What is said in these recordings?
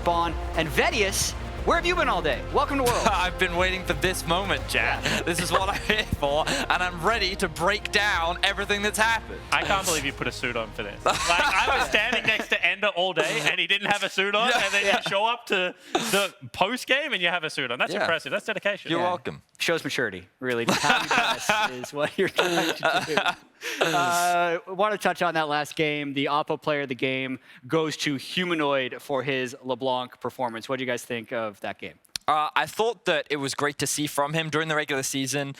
Spawn, and Vedius. Where have you been all day? Welcome to Worlds. I've been waiting for this moment, Jack. Yeah. This is what I'm here for, and I'm ready to break down everything that's happened. I can't believe you put a suit on for this. Like, I was standing next to Ender all day, and he didn't have a suit on, and then you show up to the post-game, and you have a suit on. That's impressive. That's dedication. You're welcome. Shows maturity, really. How you dress is what you're trying to do. Want to touch on that last game. The Oppo player of the game goes to Humanoid for his LeBlanc performance. What do you guys think of that game? I thought that it was great to see from him during the regular season.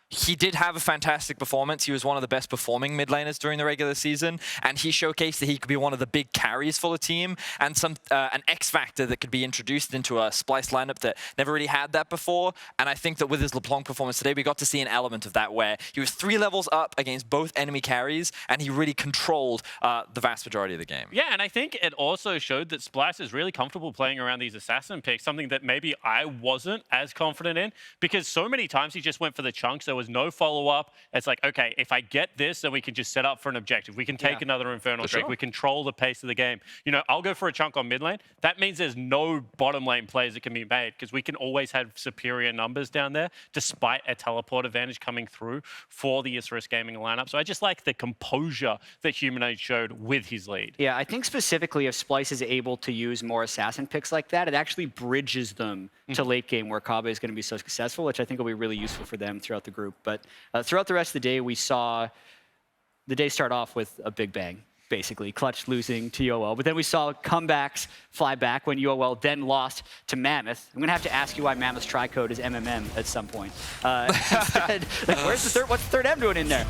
He did have a fantastic performance. He was one of the best performing mid laners during the regular season, and he showcased that he could be one of the big carries for the team and an X factor that could be introduced into a Splice lineup that never really had that before. And I think that with his LeBlanc performance today, we got to see an element of that where he was 3 levels up against both enemy carries, and he really controlled the vast majority of the game. Yeah, and I think it also showed that Splice is really comfortable playing around these assassin picks, something that maybe I wasn't as confident in, because so many times he just went for the chunks. There was no follow-up. It's like, okay, if I get this, then we can just set up for an objective. We can take another Infernal Drake. We control the pace of the game. You know, I'll go for a chunk on mid lane. That means there's no bottom lane plays that can be made, because we can always have superior numbers down there, despite a teleport advantage coming through for the Esports gaming lineup. So I just like the composure that Humanoid showed with his lead. Yeah, I think specifically if Splice is able to use more assassin picks like that, it actually bridges them to late game where Kaba is going to be so successful, which I think will be really useful for them throughout the group. But throughout the rest of the day, we saw the day start off with a big bang, basically. Clutch losing to UOL. But then we saw comebacks fly back when UOL then lost to Mammoth. I'm going to have to ask you why Mammoth's tri-code is MMM at some point. Instead, like, where's the third? What's the third M doing in there?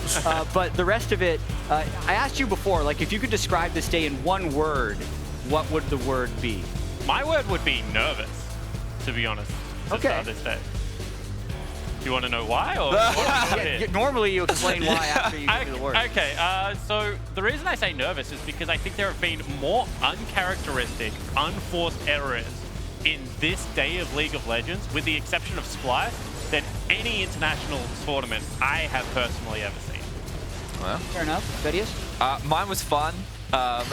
But the rest of it, I asked you before, like, if you could describe this day in one word, what would the word be? My word would be nervous, to be honest, to start this day. Do you want to know why? Or normally you explain why after you give me the word. Okay, so the reason I say nervous is because I think there have been more uncharacteristic, unforced errors in this day of League of Legends, with the exception of Splice, than any international tournament I have personally ever seen. Well, fair enough. Vedius? Mine was fun. I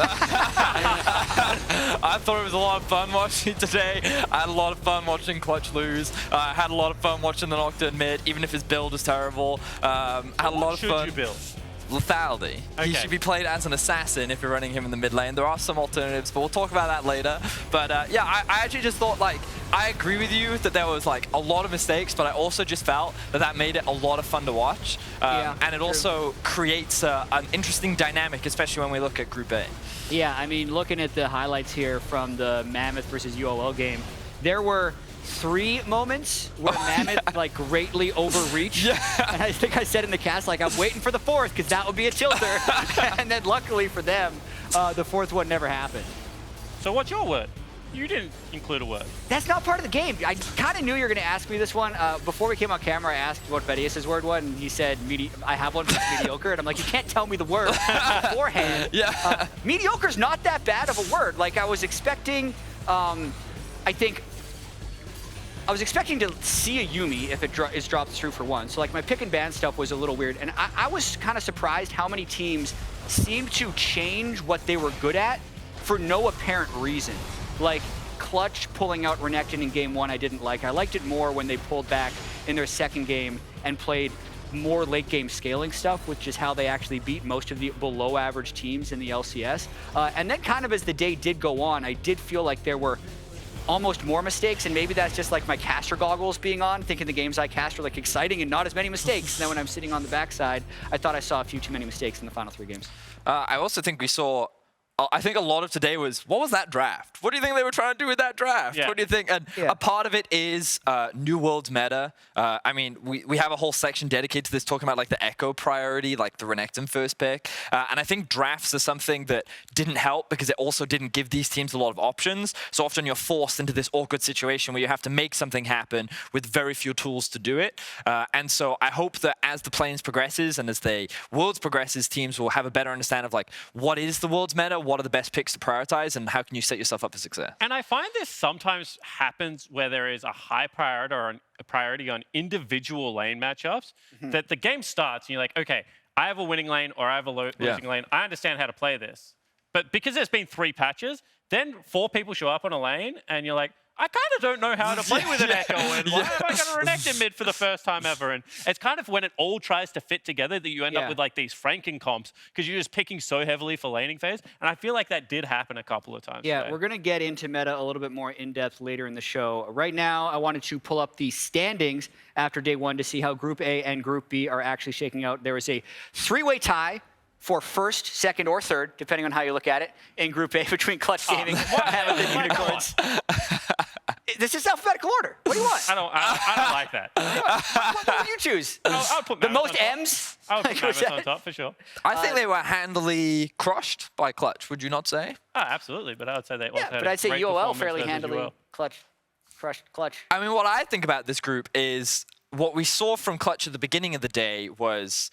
thought it was a lot of fun watching today. I had a lot of fun watching Clutch lose. I had a lot of fun watching the Nocturne mid, even if his build is terrible. I had a lot of fun. What should you build? Lethality. Okay. He should be played as an assassin if you're running him in the mid lane. There are some alternatives, but we'll talk about that later. But yeah, I actually just thought, like, I agree with you that there was like a lot of mistakes, but I also just felt that that made it a lot of fun to watch. And it also creates an interesting dynamic, especially when we look at Group A. Yeah, I mean, looking at the highlights here from the Mammoth versus UOL game, there were 3 moments where Mammoth like greatly overreached. And I think I said in the cast, like, I'm waiting for the 4th because that would be a tilter. And then luckily for them, the 4th one never happened. So what's your word? You didn't include a word. That's not part of the game. I kind of knew you were going to ask me this one. Before we came on camera, I asked what Vedius' word was, and he said, I have one for mediocre. And I'm like, you can't tell me the word beforehand. Mediocre's not that bad of a word. Like, I was expecting, I was expecting to see a Yuumi if it is dropped through for one. So like my pick and ban stuff was a little weird. And I was kind of surprised how many teams seemed to change what they were good at for no apparent reason. Like Clutch pulling out Renekton in game 1 I didn't like. I liked it more when they pulled back in their second game and played more late game scaling stuff, which is how they actually beat most of the below average teams in the LCS. And then kind of as the day did go on, I did feel like there were almost more mistakes, and maybe that's just like my caster goggles being on, thinking the games I cast are like exciting and not as many mistakes. And then when I'm sitting on the backside, I thought I saw a few too many mistakes in the final 3 games. I also think we saw, I think a lot of today was, what was that draft? What do you think they were trying to do with that draft? What do you think? And a part of it is New World's meta. I mean, we have a whole section dedicated to this, talking about like the Echo priority, like the Renekton first pick. And I think drafts are something that didn't help because it also didn't give these teams a lot of options. So often you're forced into this awkward situation where you have to make something happen with very few tools to do it. And so I hope that as the Plains progresses and as the Worlds progresses, teams will have a better understanding of like, what is the Worlds meta? What are the best picks to prioritize, and how can you set yourself up for success? And I find this sometimes happens where there is a high priority or a priority on individual lane matchups, that the game starts and you're like, okay, I have a winning lane or I have a losing lane. I understand how to play this. But because there's been 3 patches, then 4 people show up on a lane, and you're like, I kind of don't know how to play with an Echo, and why am I going to renect in mid for the first time ever? And it's kind of when it all tries to fit together that you end up with like these Franken comps, because you're just picking so heavily for laning phase. And I feel like that did happen a couple of times. Yeah, we're going to get into meta a little bit more in depth later in the show. Right now, I wanted to pull up the standings after day 1 to see how Group A and Group B are actually shaking out. There is a 3-way tie for first, second, or third, depending on how you look at it, in Group A between Clutch Gaming and the Unicorns. This is alphabetical order. What do you want? I don't like that. What would you choose? I'll put the Mammoth most M's? I'll put Mammoth on top, for sure. I think they were handily crushed by Clutch, would you not say? Oh, absolutely, but I would say they also had but I'd say great UOL performance fairly versus handily UOL. crushed Clutch. I mean, what I think about this group is what we saw from Clutch at the beginning of the day was,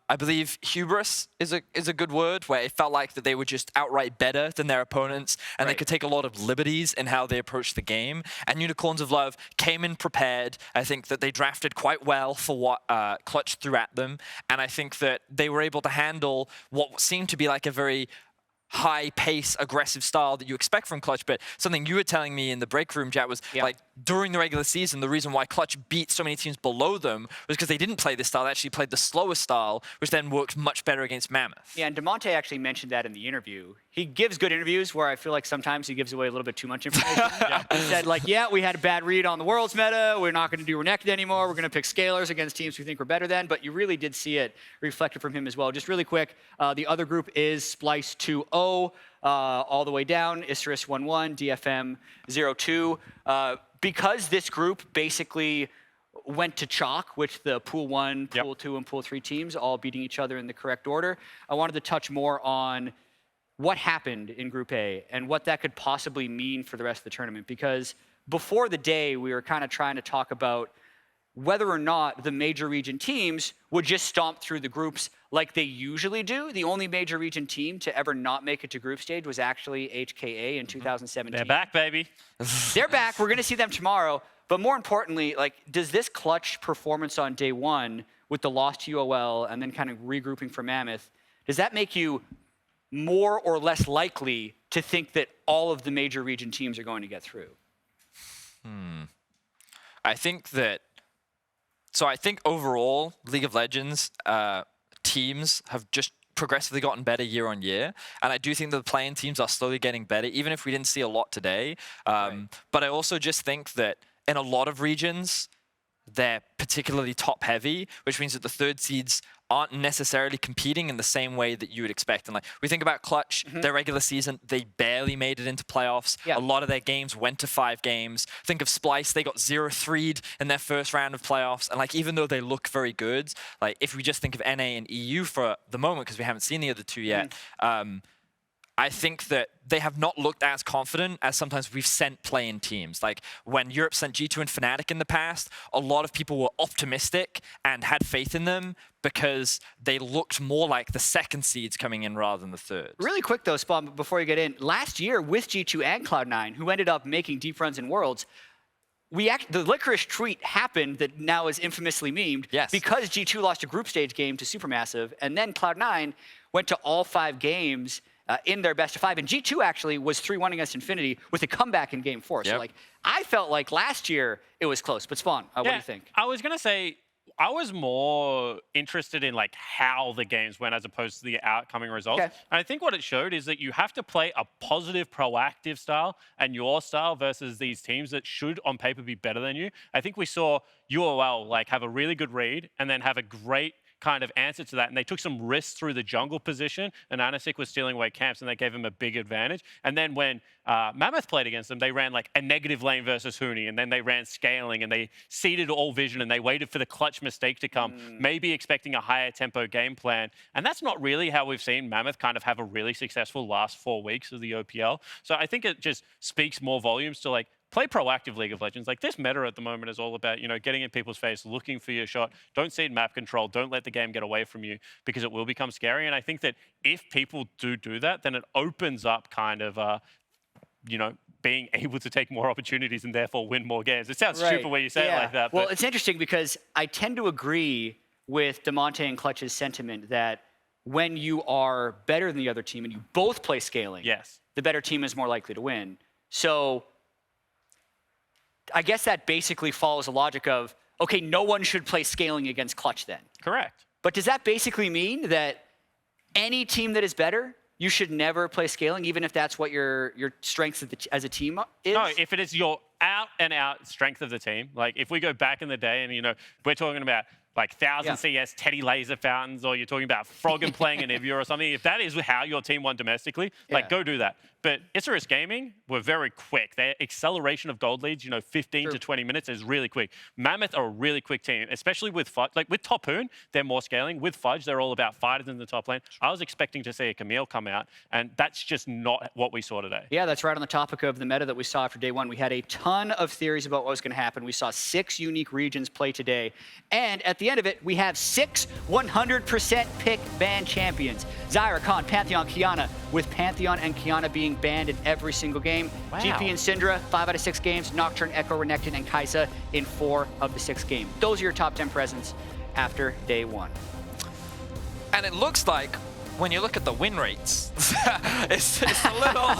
I believe hubris is a good word, where it felt like that they were just outright better than their opponents, and they could take a lot of liberties in how they approached the game. And Unicorns of Love came in prepared. I think that they drafted quite well for what Clutch threw at them, and I think that they were able to handle what seemed to be like a very high-pace, aggressive style that you expect from Clutch. But something you were telling me in the break room chat was like during the regular season, the reason why Clutch beat so many teams below them was because they didn't play this style. They actually played the slower style, which then worked much better against Mammoth. Yeah, and DeMonte actually mentioned that in the interview. He gives good interviews where I feel like sometimes he gives away a little bit too much information. He said, like, yeah, we had a bad read on the World's meta. We're not going to do Renekton anymore. We're going to pick Scalers against teams we think we're better than. But you really did see it reflected from him as well. Just really quick, the other group is Splice 2-0. All the way down, Isurus 1-1, DFM 0-2. Because this group basically went to chalk with the Pool 1, Pool 2, and Pool 3 teams all beating each other in the correct order, I wanted to touch more on what happened in Group A and what that could possibly mean for the rest of the tournament. Because before the day, we were kind of trying to talk about whether or not the major region teams would just stomp through the groups like they usually do. The only major region team to ever not make it to group stage was actually HKA in 2017. They're back, baby. They're back. We're going to see them tomorrow. But more importantly, like, does this Clutch performance on day 1 with the loss to UOL and then kind of regrouping for Mammoth, does that make you more or less likely to think that all of the major region teams are going to get through? I think that So I think overall, League of Legends teams have just progressively gotten better year on year. And I do think that the playing teams are slowly getting better, even if we didn't see a lot today. But I also just think that in a lot of regions, they're particularly top heavy, which means that the third seeds aren't necessarily competing in the same way that you would expect. And like we think about Clutch, their regular season, they barely made it into playoffs. A lot of their games went to 5 games. Think of Splice, they got 0-3'd in their first round of playoffs. And like even though they look very good, like if we just think of NA and EU for the moment, because we haven't seen the other two yet, I think that they have not looked as confident as sometimes we've sent play-in teams. Like when Europe sent G2 and Fnatic in the past, a lot of people were optimistic and had faith in them because they looked more like the second seeds coming in rather than the third. Really quick though, Spawn, before you get in, last year with G2 and Cloud9, who ended up making deep runs in Worlds, the licorice treat happened that now is infamously memed because G2 lost a group stage game to Supermassive, and then Cloud9 went to all 5 games in their best of 5. And G2 actually was 3-1 against Infinity with a comeback in game 4. So like, I felt like last year it was close. But Spawn, what do you think? I was going to say, I was more interested in like how the games went as opposed to the outcoming results. And I think what it showed is that you have to play a positive, proactive style and your style versus these teams that should on paper be better than you. I think we saw UOL like have a really good read and then have a great kind of answer to that, and they took some risks through the jungle position, and Anasik was stealing away camps, and they gave him a big advantage. And then when Mammoth played against them, they ran like a negative lane versus Huni, and then they ran scaling, and they seeded all vision, and they waited for the clutch mistake to come, maybe expecting a higher tempo game plan. And that's not really how we've seen Mammoth kind of have a really successful last 4 weeks of the OPL. So I think it just speaks more volumes to like, play proactive League of Legends. Like this meta at the moment is all about, you know, getting in people's face, looking for your shot. Don't cede map control. Don't let the game get away from you because it will become scary. And I think that if people do that, then it opens up kind of, you know, being able to take more opportunities and therefore win more games. It sounds stupid when you say it like that. Well, it's interesting because I tend to agree with DeMonte and Clutch's sentiment that when you are better than the other team and you both play scaling, yes, the better team is more likely to win. So I guess that basically follows the logic of, okay, no one should play scaling against Clutch then. Correct. But does that basically mean that any team that is better, you should never play scaling, even if that's what your strengths as a team is? No, if it is your out-and-out strength of the team, like if we go back in the day and, you know, we're talking about like 1000 CS Teddy Laser Fountains, or you're talking about Froggen playing an Ivia or something, if that is how your team won domestically, like go do that. But Isurus Gaming were very quick. Their acceleration of gold leads, you know, 15 to 20 minutes is really quick. Mammoth are a really quick team, especially with Fudge. Like with Topoon, they're more scaling. With Fudge, they're all about fighters in the top lane. I was expecting to see a Camille come out, and that's just not what we saw today. Yeah, that's right on the topic of the meta that we saw after day one. We had a ton of theories about what was going to happen. We saw 6 unique regions play today. And at the end of it, we have 6 100% pick ban champions. Zyra, Khan, Pantheon, Kiana, with Pantheon and Kiana being banned in every single game. Wow. GP and Syndra, 5 out of 6 games. Nocturne, Echo, Renekton, and Kai'Sa in 4 of the 6 games. Those are your top 10 presents after day one. And it looks like, when you look at the win rates, it's a little...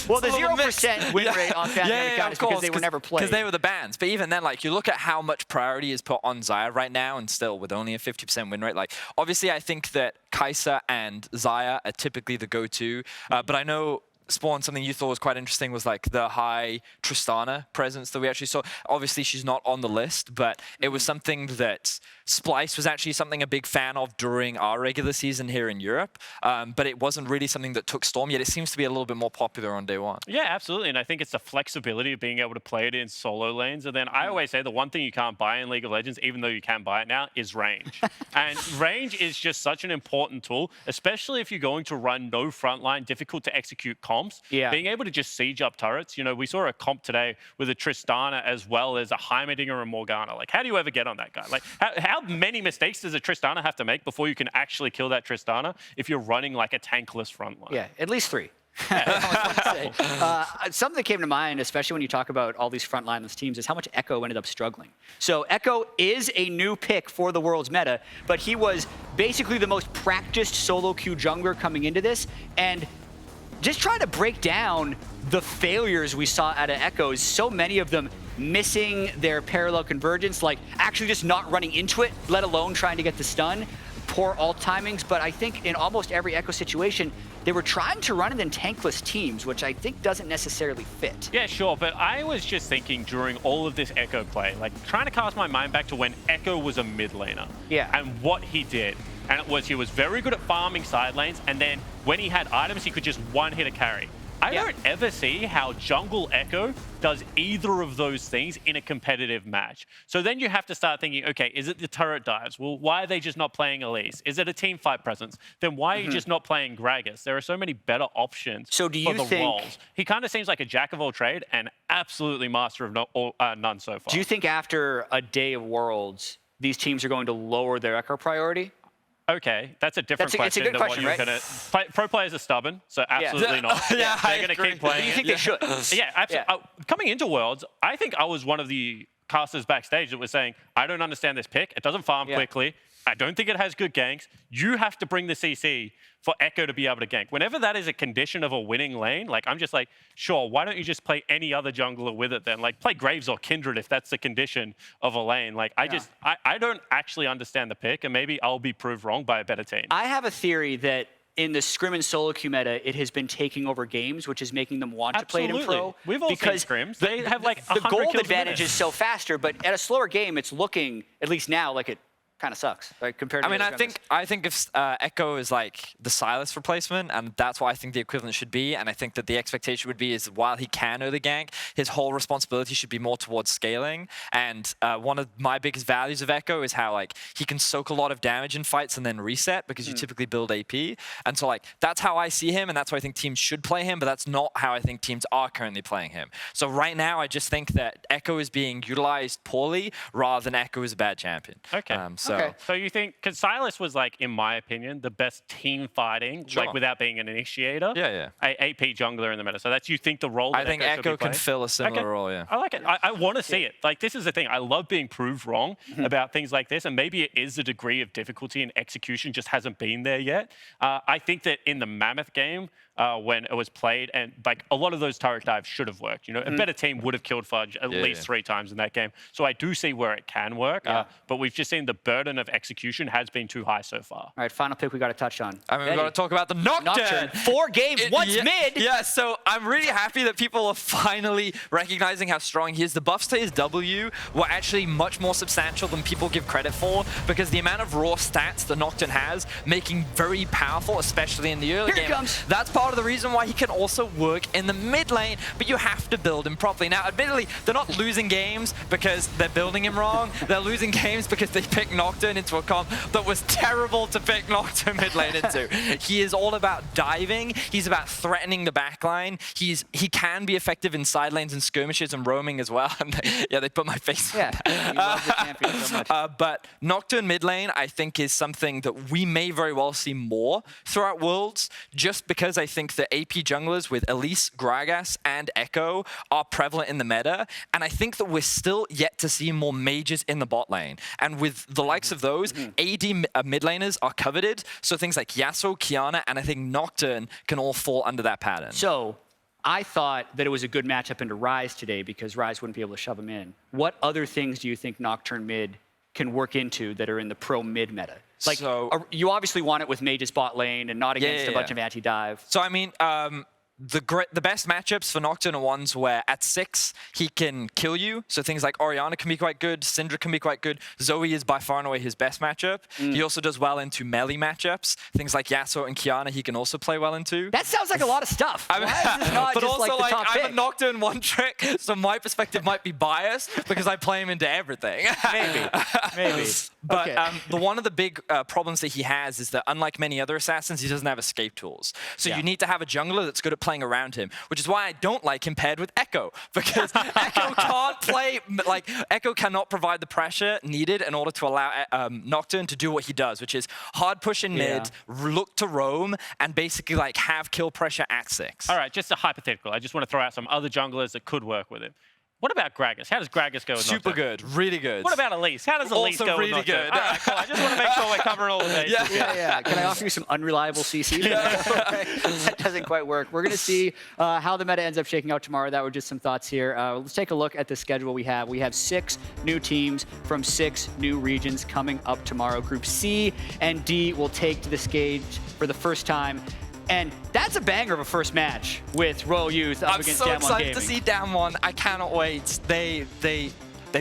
well, the 0% win rate on Pantheon is because they were never played. Because they were the bans. But even then, like, you look at how much priority is put on Xayah right now, and still with only a 50% win rate. Like, obviously, I think that Kai'Sa and Xayah are typically the go-to. But I know... Spawn, something you thought was quite interesting was like the high Tristana presence that we actually saw. Obviously, she's not on the list, but it was something that Splice was actually something a big fan of during our regular season here in Europe. But it wasn't really something that took Storm, yet it seems to be a little bit more popular on day one. Yeah, absolutely. And I think it's the flexibility of being able to play it in solo lanes. And then I always say the one thing you can't buy in League of Legends, even though you can buy it now, is range. And range is just such an important tool, especially if you're going to run no frontline, difficult to execute comps. Yeah. Being able to just siege up turrets. You know, we saw a comp today with a Tristana as well as a Heimerdinger and Morgana. Like, how do you ever get on that guy? Like, how many mistakes does a Tristana have to make before you can actually kill that Tristana if you're running like a tankless frontline? Yeah, at least 3. Something that came to mind, especially when you talk about all these frontlineless teams, is how much Echo ended up struggling. So Echo is a new pick for the World's meta, but he was basically the most practiced solo queue jungler coming into this, and just trying to break down the failures we saw out of Echoes, so many of them missing their parallel convergence, like actually just not running into it, let alone trying to get the stun, poor ult timings. But I think in almost every Echo situation, they were trying to run it in tankless teams, which I think doesn't necessarily fit. Yeah, sure, but I was just thinking during all of this Echo play, like trying to cast my mind back to when Echo was a mid laner. Yeah. And what he did. And it was, he was very good at farming side lanes, and then when he had items, he could just one-hit a carry. I don't ever see how Jungle Echo does either of those things in a competitive match. So then you have to start thinking, okay, is it the turret dives? Well, why are they just not playing Elise? Is it a team fight presence? Then why are you just not playing Gragas? There are so many better options for the roles. He kind of seems like a jack of all trade and absolutely master of none so far. Do you think after a day of Worlds, these teams are going to lower their Echo priority? Okay, that's a different question. It's a good question, right? Pro players are stubborn, so absolutely not. Yeah, they're going to keep playing. Do you think they should? Yeah, absolutely. Coming into Worlds, I think I was one of the casters backstage that was saying, I don't understand this pick. It doesn't farm quickly. I don't think it has good ganks. You have to bring the CC for Echo to be able to gank. Whenever that is a condition of a winning lane, like I'm just like, sure, why don't you just play any other jungler with it then? Like play Graves or Kindred if that's the condition of a lane. Like I don't actually understand the pick, and maybe I'll be proved wrong by a better team. I have a theory that in the scrim and solo queue meta, it has been taking over games, which is making them want to play it in pro. We've all seen scrims. They have like 100 the gold kills advantage is so faster, but at a slower game, it's looking, at least now, like it kind of sucks, right? Compared to I think if Echo is like the Sylas replacement, and that's what I think the equivalent should be, and I think that the expectation would be is while he can early gank, his whole responsibility should be more towards scaling. And one of my biggest values of Echo is how like he can soak a lot of damage in fights and then reset because you typically build AP. And so like that's how I see him, and that's why I think teams should play him, but that's not how I think teams are currently playing him. So right now, I just think that Echo is being utilized poorly rather than Echo is a bad champion. Okay. So you think, because Silas was like, in my opinion, the best team fighting, like without being an initiator. Yeah. AP jungler in the meta. So that's, you think the role I that think Echo can fill a similar role, yeah. I like it. I want to see it. Like, this is the thing. I love being proved wrong about things like this. And maybe it is the degree of difficulty and execution just hasn't been there yet. I think that in the Mammoth game, when it was played, and like a lot of those turret dives should have worked. You know, a better team would have killed Fudge at least 3 times in that game. So I do see where it can work, but we've just seen the burden of execution has been too high so far. All right, final pick we got to touch on. I mean, we've got to talk about the Nocturne. 4 games, once mid. Yeah, so I'm really happy that people are finally recognizing how strong he is. The buffs to his W were actually much more substantial than people give credit for, because the amount of raw stats the Nocturne has, making very powerful, especially in the early game. That's part of the reason why he can also work in the mid lane, but you have to build him properly. Now, admittedly, they're not losing games because they're building him wrong. They're losing games because they picked Nocturne into a comp that was terrible to pick Nocturne mid lane into. He is all about diving. He's about threatening the backline. He can be effective in side lanes and skirmishes and roaming as well. Yeah, they put my face on that. You love the champion so much. But Nocturne mid lane, I think, is something that we may very well see more throughout Worlds, just because I think the AP junglers with Elise, Gragas, and Echo are prevalent in the meta, and I think that we're still yet to see more mages in the bot lane. And with the likes of those, AD mid laners are coveted, so things like Yasuo, Kiana, and I think Nocturne can all fall under that pattern. So, I thought that it was a good matchup into Ryze today because Ryze wouldn't be able to shove him in. What other things do you think Nocturne mid can work into that are in the pro mid meta? Like, you obviously want it with mages bot lane and not against a bunch of anti-dive. So, I mean, the best matchups for Nocturne are ones where at 6 he can kill you. So things like Orianna can be quite good, Syndra can be quite good. Zoe is by far and away his best matchup. He also does well into melee matchups. Things like Yasuo and Kiana he can also play well into. That sounds like a lot of stuff. Why is this not but just also, like the top I'm pick? a Nocturne one trick, so my perspective might be biased because I play him into everything. Maybe. But one of the big problems that he has is that unlike many other assassins, he doesn't have escape tools. So you need to have a jungler that's good at playing around him, which is why I don't like him paired with Echo, because Echo can't play, like, Echo cannot provide the pressure needed in order to allow Nocturne to do what he does, which is hard push in mid, look to roam, and basically like have kill pressure at 6. All right, just a hypothetical. I just want to throw out some other junglers that could work with him. What about Gragas? How does Gragas go with Super Nocturne? good, really good. What about Elise? How does Elise Also go really with Nocturne? good. All right, cool. I just want to make sure we're covering all the bases. Yeah. Can I offer you some unreliable CC? That doesn't quite work. We're going to see how the meta ends up shaking out tomorrow. That were just some thoughts here. Let's take a look at the schedule we have. We have 6 new teams from 6 new regions coming up tomorrow. Group C and D will take to the stage for the first time. And that's a banger of a first match with Royal Youth up against Damwon Gaming. I'm so excited to see Damwon. I cannot wait. They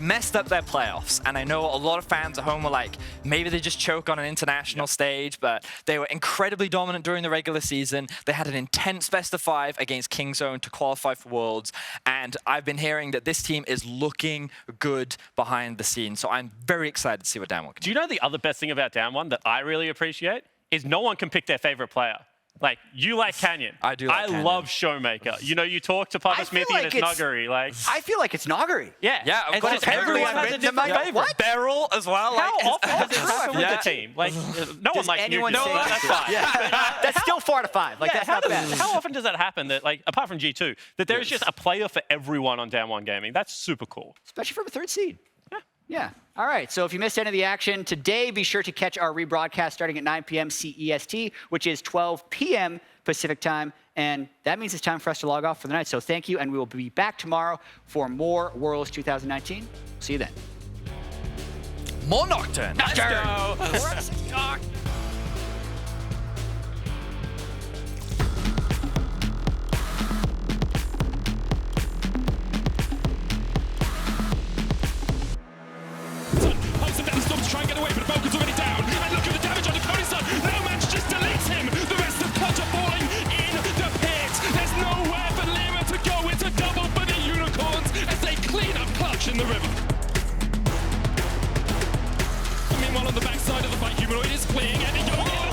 messed up their playoffs, and I know a lot of fans at home were like, maybe they just choke on an international stage, but they were incredibly dominant during the regular season. They had an intense best of 5 against Kingzone to qualify for Worlds, and I've been hearing that this team is looking good behind the scenes, so I'm very excited to see what Damwon can do. Do you know the other best thing about Damwon that I really appreciate? Is no one can pick their favorite player. Like, you like Canyon. I do like Canyon. I love Showmaker. You know, you talk to Papa Smithy and it's Nuggery. Like, I feel like it's Nuggery. Yeah, of course. Everyone has a different favorite. Beryl as well. How like, often does it happen with the team? Like, no one likes anyone Nuke. say That's fine. That's still 4 out of 5. Like, that's not bad. How often does that happen that, like, apart from G2, that there's just a player for everyone on Damwon Gaming? That's super cool. Especially from a 3rd seed. Yeah. All right. So if you missed any of the action today, be sure to catch our rebroadcast starting at 9 p.m. CEST, which is 12 p.m. Pacific time. And that means it's time for us to log off for the night. So thank you. And we will be back tomorrow for more Worlds 2019. See you then. More Nocturne. Nocturne. Let's go. Try and get away, but Vulcan's already down. And look at the damage on the Cody Sun. No man just deletes him. The rest of Clutch are falling in the pit. There's nowhere for Lima to go. It's a double for the Unicorns as they clean up Clutch in the river. Meanwhile, on the backside of the fight, Humanoid is fleeing and he goes in.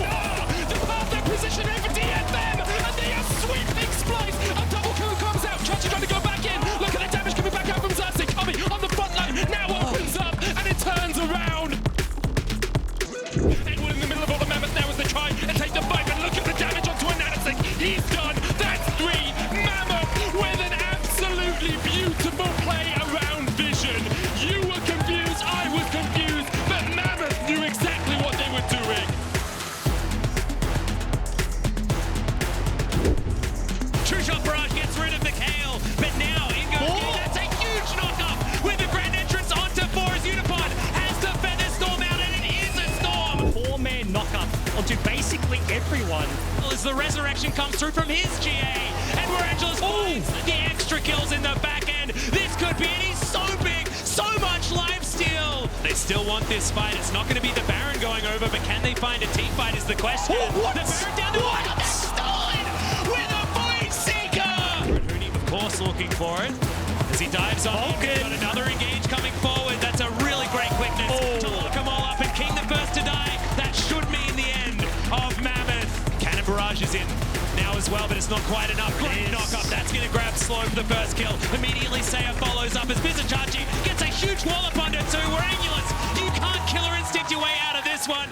The perfect position here for DFM. And they are sweeping Splice. A double kill comes out. Clutch is trying to go back in. Look at the damage coming back out from Zazi. Kobe on the front line now opens up and it turns around. onto basically everyone. As the resurrection comes through from his GA, and where Angelus finds the extra kills in the back end. This could be, and he's so big, so much lifesteal. They still want this fight. It's not going to be the Baron going over, but can they find a team fight is the question. What? The Baron down to one, that's stolen with a Void Seeker. Rooney, of course, looking for it. As he dives on, got another engage coming forward. That's a really great quickness to lock them all up. And King the first to die. That should mean the end of Mammoth. Cannon Barrage is in now as well, but it's not quite enough. Great knock up. That's going to grab Slow for the first kill. Immediately Saya follows up as Bizachachi gets a huge wallop onto two. Where Angelus, you can't killer instinct your way out of this one.